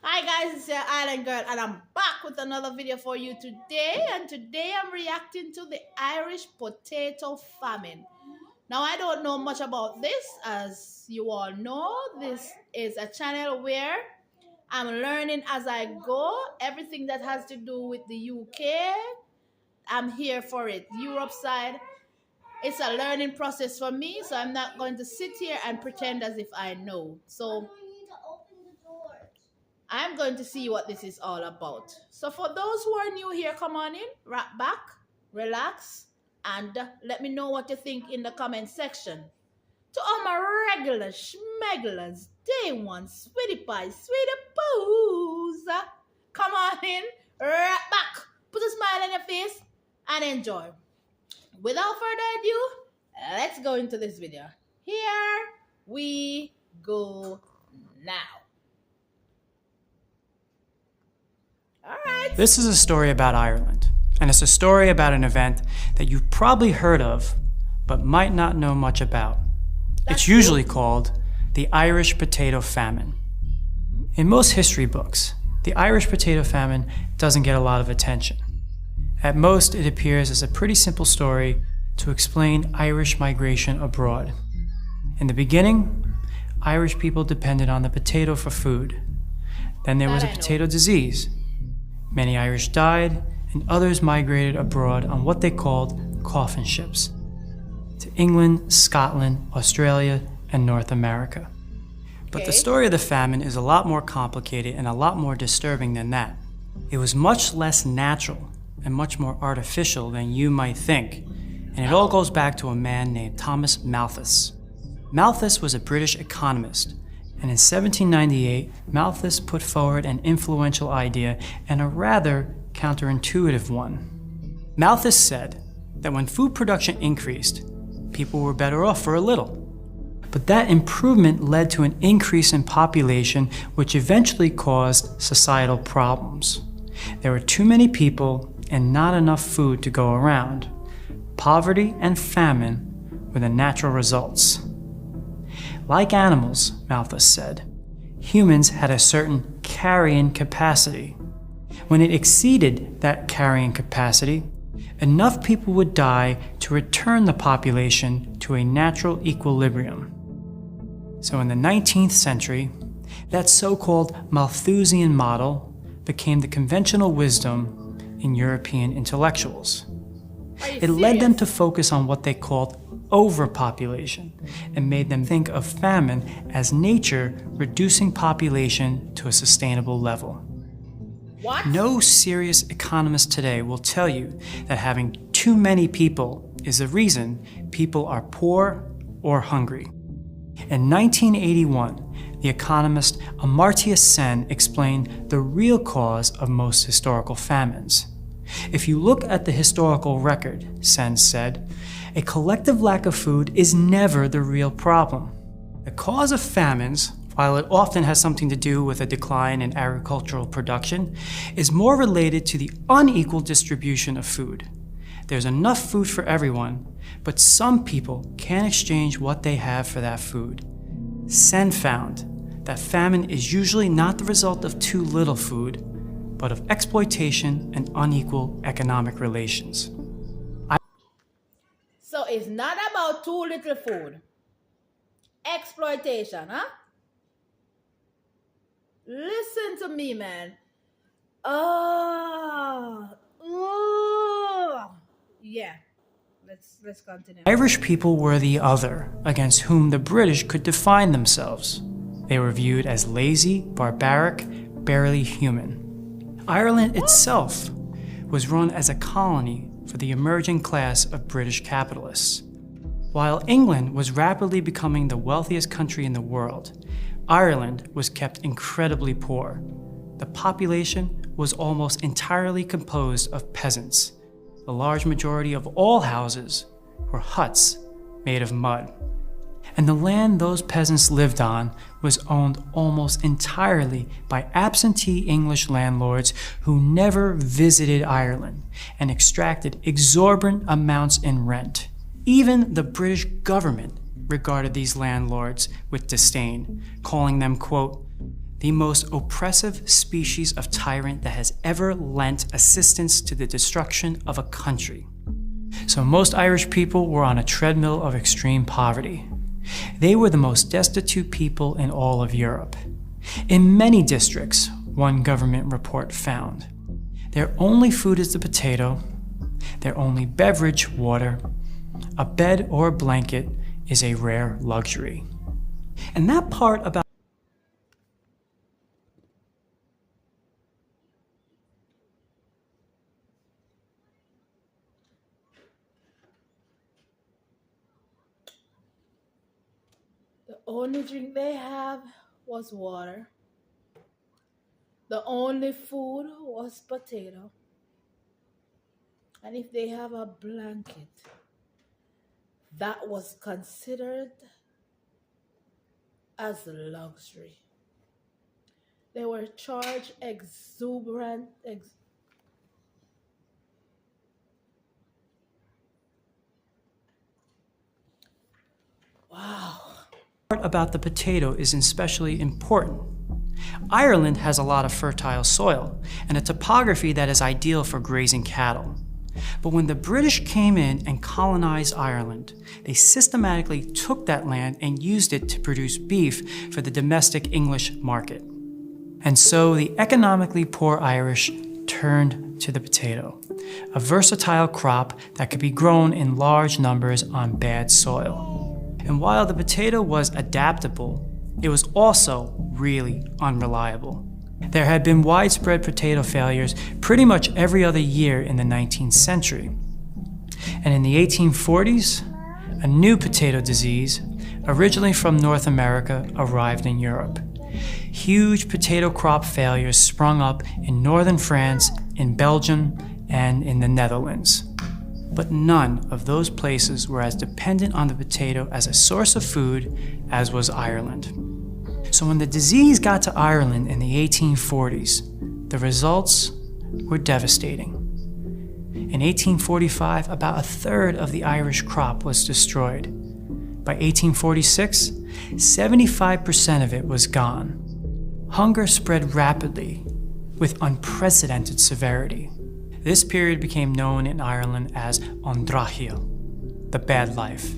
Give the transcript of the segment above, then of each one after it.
Hi guys, it's your Island Girl and I'm back with another video for you today. And today I'm reacting to the Irish Potato Famine. Now I don't know much about this. As you all know, this is a channel where I'm learning as I go. Everything that has to do with the UK, I'm here for it. Europe side, it's a learning process for me, so I'm not going to sit here and pretend as if I know. So I'm going to see what this is all about. So for those who are new here, come on in, wrap back, relax, and let me know what you think in the comment section. To all my regular schmegglers, day one, sweetie pie, sweetie poos, come on in, wrap back, put a smile on your face, and enjoy. Without further ado, let's go into this video. Here we go now. All right. This is a story about Ireland, and it's a story about an event that you've probably heard of, but might not know much about. It's usually called the Irish Potato Famine. In most history books, the Irish Potato Famine doesn't get a lot of attention. At most, it appears as a pretty simple story to explain Irish migration abroad. In the beginning, Irish people depended on the potato for food. Then there was a potato disease. Many Irish died, and others migrated abroad on what they called coffin ships to England, Scotland, Australia, and North America. But the story of the famine is a lot more complicated and a lot more disturbing than that. It was much less natural and much more artificial than you might think, and it all goes back to a man named Thomas Malthus. Malthus was a British economist, and in 1798, Malthus put forward an influential idea and a rather counterintuitive one. Malthus said that when food production increased, people were better off for a little. But that improvement led to an increase in population, which eventually caused societal problems. There were too many people and not enough food to go around. Poverty and famine were the natural results. Like animals, Malthus said, humans had a certain carrying capacity. When it exceeded that carrying capacity, enough people would die to return the population to a natural equilibrium. So in the 19th century, that so-called Malthusian model became the conventional wisdom in European intellectuals. It led them to focus on what they called overpopulation and made them think of famine as nature reducing population to a sustainable level. What? No serious economist today will tell you that having too many people is the reason people are poor or hungry. In 1981, the economist Amartya Sen explained the real cause of most historical famines. If you look at the historical record, Sen said, a collective lack of food is never the real problem. The cause of famines, while it often has something to do with a decline in agricultural production, is more related to the unequal distribution of food. There's enough food for everyone, but some people can't exchange what they have for that food. Sen found that famine is usually not the result of too little food, but of exploitation and unequal economic relations. So it's not about too little food. Exploitation, huh? Listen to me, man. Yeah. Let's continue. Irish people were the other, against whom the British could define themselves. They were viewed as lazy, barbaric, barely human. Ireland itself was run as a colony for the emerging class of British capitalists. While England was rapidly becoming the wealthiest country in the world, Ireland was kept incredibly poor. The population was almost entirely composed of peasants. The large majority of all houses were huts made of mud. And the land those peasants lived on was owned almost entirely by absentee English landlords who never visited Ireland and extracted exorbitant amounts in rent. Even the British government regarded these landlords with disdain, calling them, quote, the most oppressive species of tyrant that has ever lent assistance to the destruction of a country. So most Irish people were on a treadmill of extreme poverty. They were the most destitute people in all of Europe. In many districts, one government report found, their only food is the potato, their only beverage, water, a bed or a blanket is a rare luxury. And that part about The only drink they have was water. The only food was potato. And if they have a blanket, that was considered as a luxury. They were charged exuberant. Wow. part about the potato is especially important. Ireland has a lot of fertile soil and a topography that is ideal for grazing cattle. But when the British came in and colonized Ireland, they systematically took that land and used it to produce beef for the domestic English market. And so the economically poor Irish turned to the potato, a versatile crop that could be grown in large numbers on bad soil. And while the potato was adaptable, it was also really unreliable. There had been widespread potato failures pretty much every other year in the 19th century. And in the 1840s, a new potato disease, originally from North America, arrived in Europe. Huge potato crop failures sprung up in northern France, in Belgium, and in the Netherlands. But none of those places were as dependent on the potato as a source of food as was Ireland. So when the disease got to Ireland in the 1840s, the results were devastating. In 1845, about a third of the Irish crop was destroyed. By 1846, 75% of it was gone. Hunger spread rapidly with unprecedented severity. This period became known in Ireland as An Drachil, the bad life.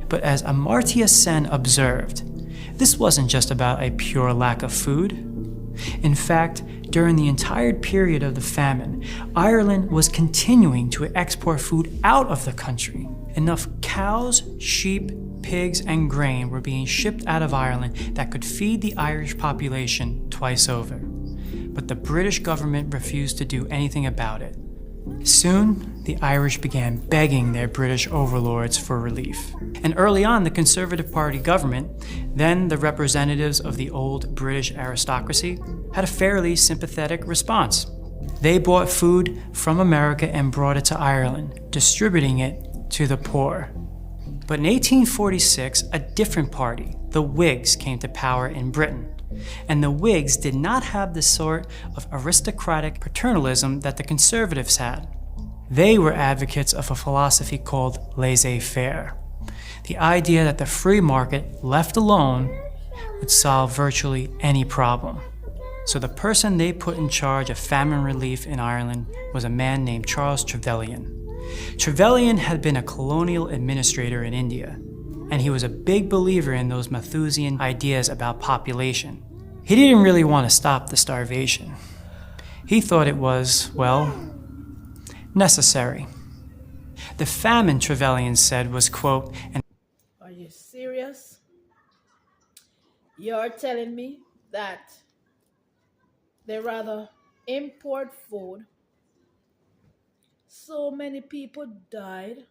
But as Amartya Sen observed, this wasn't just about a pure lack of food. In fact, during the entire period of the famine, Ireland was continuing to export food out of the country. Enough cows, sheep, pigs, and grain were being shipped out of Ireland that could feed the Irish population twice over. But the British government refused to do anything about it. Soon, the Irish began begging their British overlords for relief. And early on, the Conservative Party government, then the representatives of the old British aristocracy, had a fairly sympathetic response. They bought food from America and brought it to Ireland, distributing it to the poor. But in 1846, a different party, the Whigs, came to power in Britain. And the Whigs did not have the sort of aristocratic paternalism that the Conservatives had. They were advocates of a philosophy called laissez-faire, the idea that the free market, left alone, would solve virtually any problem. So the person they put in charge of famine relief in Ireland was a man named Charles Trevelyan. Trevelyan had been a colonial administrator in India, and he was a big believer in those Malthusian ideas about population. He didn't really want to stop the starvation. He thought it was, well, necessary. The famine, Trevelyan said, was, quote, Are you serious? You're telling me that they rather import food? So many people died,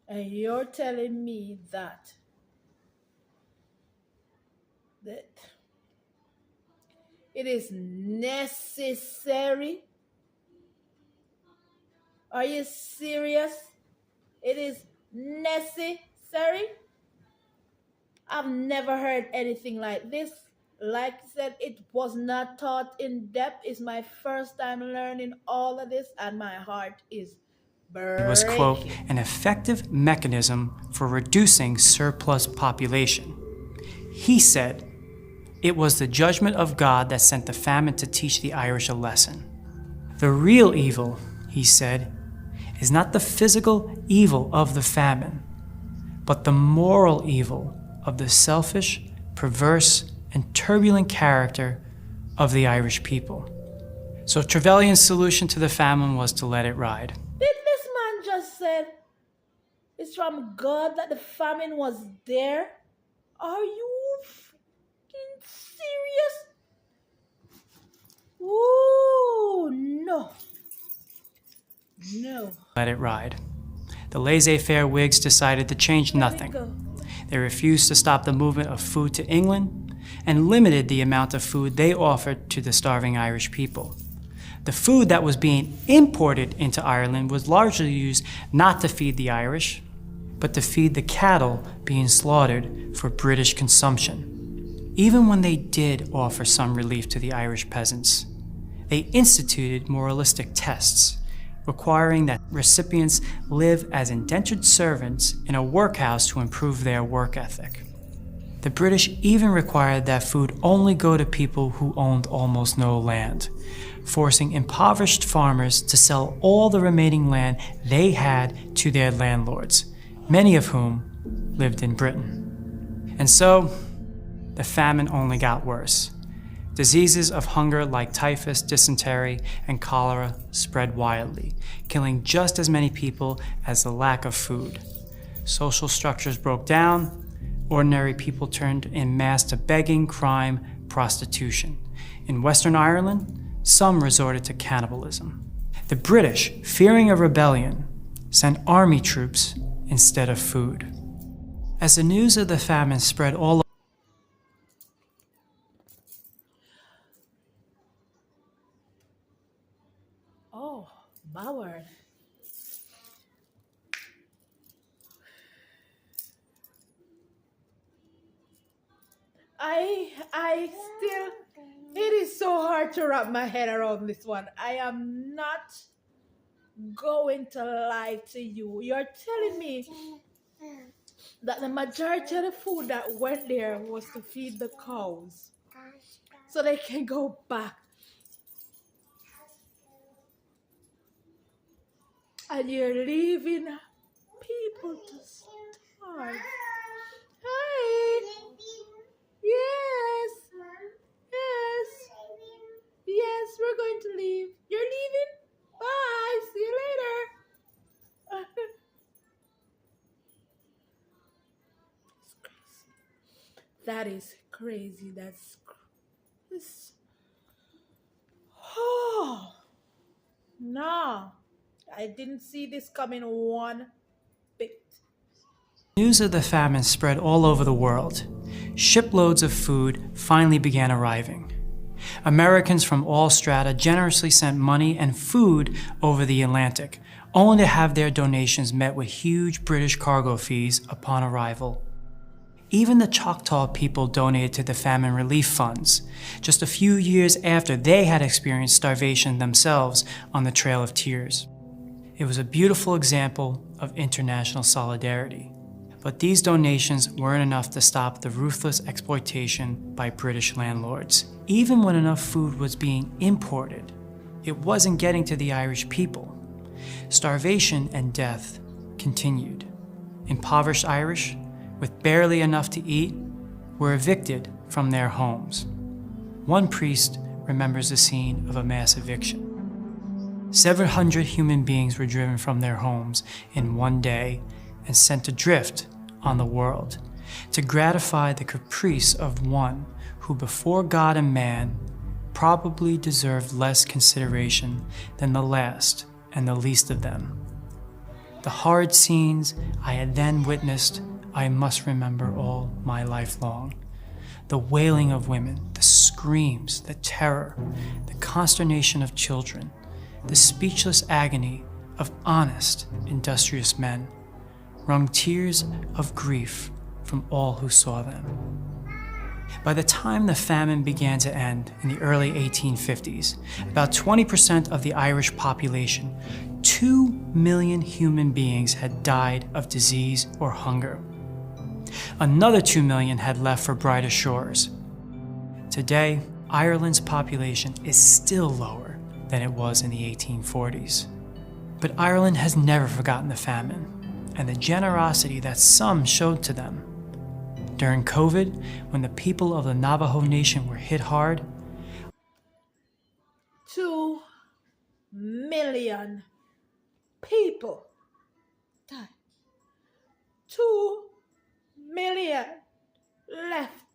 and you're telling me that it is necessary? Are you serious? It is necessary? I've never heard anything like this. Like I said, it was not taught in depth. It's my first time learning all of this, and my heart is breaking. It was, quote, an effective mechanism for reducing surplus population. He said, It was the judgment of God that sent the famine to teach the Irish a lesson. The real evil, he said, is not the physical evil of the famine, but the moral evil of the selfish, perverse, and turbulent character of the Irish people. So Trevelyan's solution to the famine was to let it ride. Did this man just say it's from God that the famine was there? Are you fucking serious? Ooh, no. No. Let it ride. The laissez-faire Whigs decided to change nothing. They refused to stop the movement of food to England and limited the amount of food they offered to the starving Irish people. The food that was being imported into Ireland was largely used not to feed the Irish, but to feed the cattle being slaughtered for British consumption. Even when they did offer some relief to the Irish peasants, they instituted moralistic tests, requiring that recipients live as indentured servants in a workhouse to improve their work ethic. The British even required that food only go to people who owned almost no land, forcing impoverished farmers to sell all the remaining land they had to their landlords, many of whom lived in Britain. And so, the famine only got worse. Diseases of hunger like typhus, dysentery, and cholera spread wildly, killing just as many people as the lack of food. Social structures broke down. Ordinary people turned en masse to begging, crime, prostitution. In Western Ireland, some resorted to cannibalism. The British, fearing a rebellion, sent army troops instead of food. As the news of the famine spread all over, Oh, my word. I still, it is so hard to wrap my head around this one. I am not going to lie to you. You're telling me that the majority of the food that went there was to feed the cows so they can go back. And you're leaving people to starve. Hi. Yes. Yes. Yes, we're going to leave. You're leaving? Bye. See you later. That is crazy. That's crazy. Oh. No. I didn't see this coming one bit. news of the famine spread all over the world. Shiploads of food finally began arriving. Americans from all strata generously sent money and food over the Atlantic, only to have their donations met with huge British cargo fees upon arrival. Even the Choctaw people donated to the famine relief funds, just a few years after they had experienced starvation themselves on the Trail of Tears. It was a beautiful example of international solidarity. But these donations weren't enough to stop the ruthless exploitation by British landlords. Even when enough food was being imported, it wasn't getting to the Irish people. Starvation and death continued. Impoverished Irish, with barely enough to eat, were evicted from their homes. One priest remembers the scene of a mass eviction. 700 human beings were driven from their homes in one day and sent adrift on the world to gratify the caprice of one who before God and man probably deserved less consideration than the last and the least of them. The horrid scenes I had then witnessed I must remember all my life long. The wailing of women, the screams, the terror, the consternation of children, the speechless agony of honest, industrious men, wrung tears of grief from all who saw them. By the time the famine began to end in the early 1850s, about 20% of the Irish population, 2 million human beings had died of disease or hunger. Another 2 million had left for brighter shores. Today, Ireland's population is still lower than it was in the 1840s. But Ireland has never forgotten the famine and the generosity that some showed to them. During COVID, when the people of the Navajo Nation were hit hard, 2 million people died. 2 million left.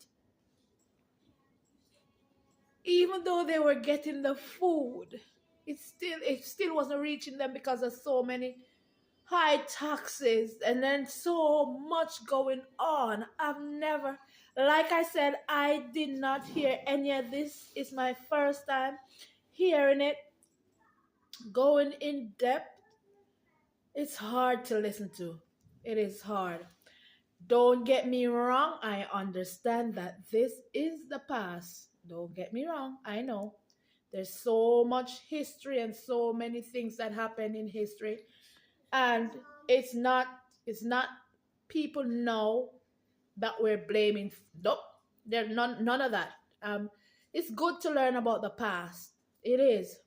Even though they were getting the food, it still wasn't reaching them because of so many high taxes and then so much going on. Like I said, I did not hear any of this. It's my first time hearing it, going in depth. It's hard to listen to. It is hard. Don't get me wrong, I understand that this is the past. Don't get me wrong, I know. There's so much history and so many things that happen in history. And it's not people know that we're blaming. Nope, there's none of that. It's good to learn about the past. It is.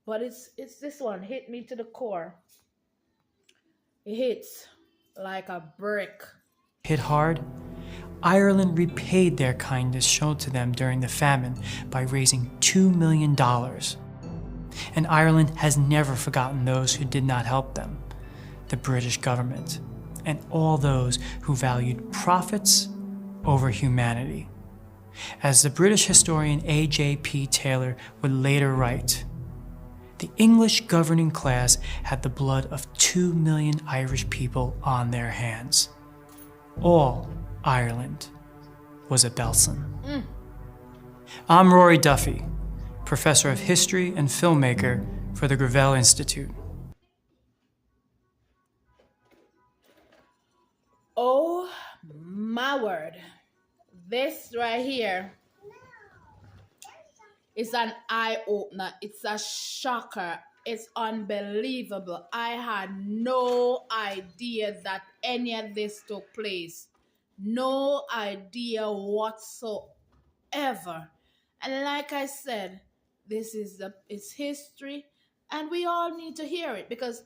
But it's this one hit me to the core. It hits like a brick. hit hard, Ireland repaid their kindness shown to them during the famine by raising $2 million. And Ireland has never forgotten those who did not help them, the British government, and all those who valued profits over humanity. As the British historian A.J.P. Taylor would later write, the English governing class had the blood of 2 million Irish people on their hands. All Ireland was a Belsen. I'm Rory Duffy, professor of history and filmmaker for the Gravel Institute. Oh my word. This right here is an eye-opener. It's a shocker. It's unbelievable. I had no idea that any of this took place. No idea whatsoever. And like I said, it's history, and we all need to hear it because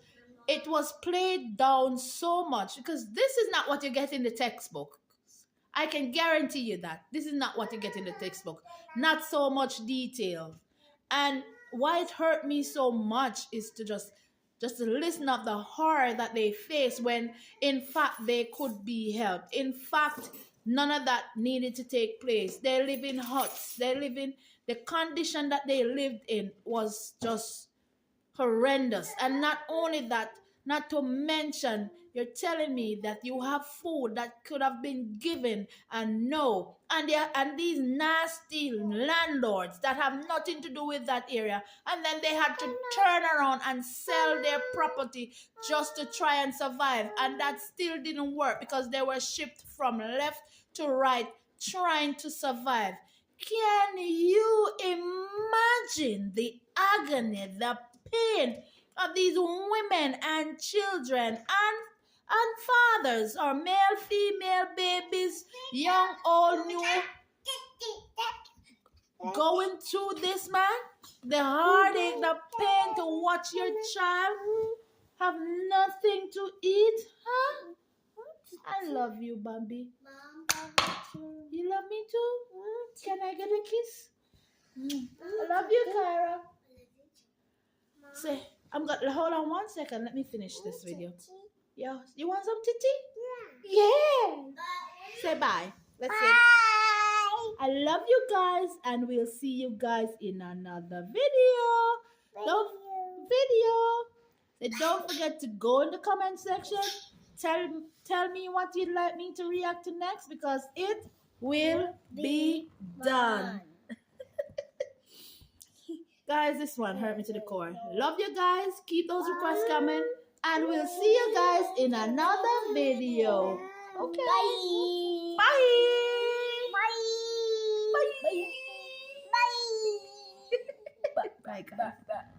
it was played down so much, because this is not what you get in the textbook. I can guarantee you that. This is not what you get in the textbook. Not so much detail. And why it hurt me so much is to just to listen of the horror that they face when in fact they could be helped. In fact, none of that needed to take place. They live in huts. The condition that they lived in was just horrendous. And not only that, not to mention, you're telling me that you have food that could have been given and no. And these nasty landlords that have nothing to do with that area. And then they had to turn around and sell their property just to try and survive. And that still didn't work because they were shipped from left to right trying to survive. Can you imagine the agony, the pain of these women and children and fathers, or male, female, babies, young, old, new, going through this, man? The heartache, the pain to watch your child have nothing to eat, huh? I love you, Bambi. You love me too? Can I get a kiss? I love you, Kyra. Say, hold on 1 second. Let me finish this video. Yeah, you want some titty? Yeah. Say bye. Let's say. I love you guys, and we'll see you guys in another video. Don't forget to go in the comment section. Tell me what you'd like me to react to next, because it will be done. Guys, this one hurt me to the core. Love you guys. Keep those requests coming. And we'll see you guys in another video. Okay. Bye. Bye. Bye. Bye. Bye. Bye, guys.